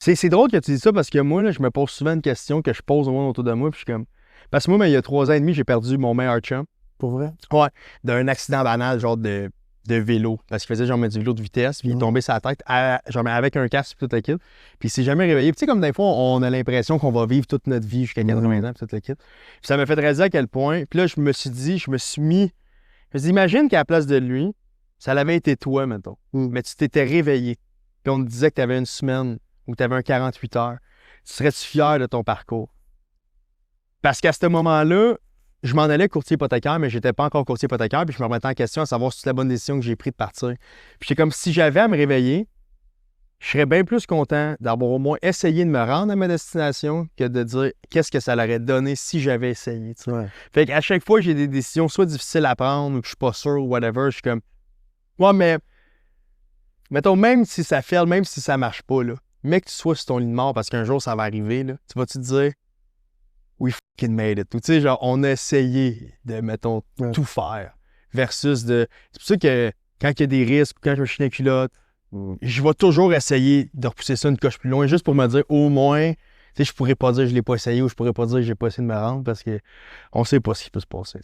C'est drôle que tu dis ça parce que moi, là, je me pose souvent une question que je pose au monde autour de moi. Puis je suis comme. Parce que moi, il y a 3 ans et demi, j'ai perdu mon meilleur chum. Pour vrai? Ouais. D'un accident banal, genre de vélo. Parce qu'il faisait genre du vélo de vitesse. Puis il est tombé sur la tête, genre avec un casque puis tout le kit. Puis il s'est jamais réveillé. Puis tu sais, comme des fois, on a l'impression qu'on va vivre toute notre vie jusqu'à 80 ans puis tout le kit. Puis ça m'a fait réaliser à quel point. Puis là, je me suis dit, je me suis imagine qu'à la place de lui, ça l'avait été toi, mettons. Mais tu t'étais réveillé. Puis on te disait que tu avais une semaine ou que tu avais un 48 heures. Serais-tu fier de ton parcours? Parce qu'à ce moment-là, je m'en allais courtier hypothécaire, mais j'étais pas encore courtier hypothécaire, puis je me remettais en question à savoir si c'était la bonne décision que j'ai prise de partir. Puis c'est comme si j'avais à me réveiller, je serais bien plus content d'avoir au moins essayé de me rendre à ma destination que de dire qu'est-ce que ça l'aurait donné si j'avais essayé. Tu sais. Ouais. Fait qu'à chaque fois que j'ai des décisions soit difficiles à prendre ou que je suis pas sûr ou whatever, je suis comme ouais, mais mettons, même si ça fait, même si ça marche pas, là, mais que tu sois sur ton lit de mort parce qu'un jour ça va arriver, là, tu vas-tu te dire we fucking made it. Ou tu sais, genre, on a essayé de, mettons, tout faire. Versus de. C'est pour ça que quand il y a des risques, quand je me chie la culotte, je vais toujours essayer de repousser ça une coche plus loin, juste pour me dire au moins, tu sais, je pourrais pas dire que je l'ai pas essayé ou je pourrais pas dire que j'ai pas essayé de me rendre parce que on sait pas ce qui peut se passer.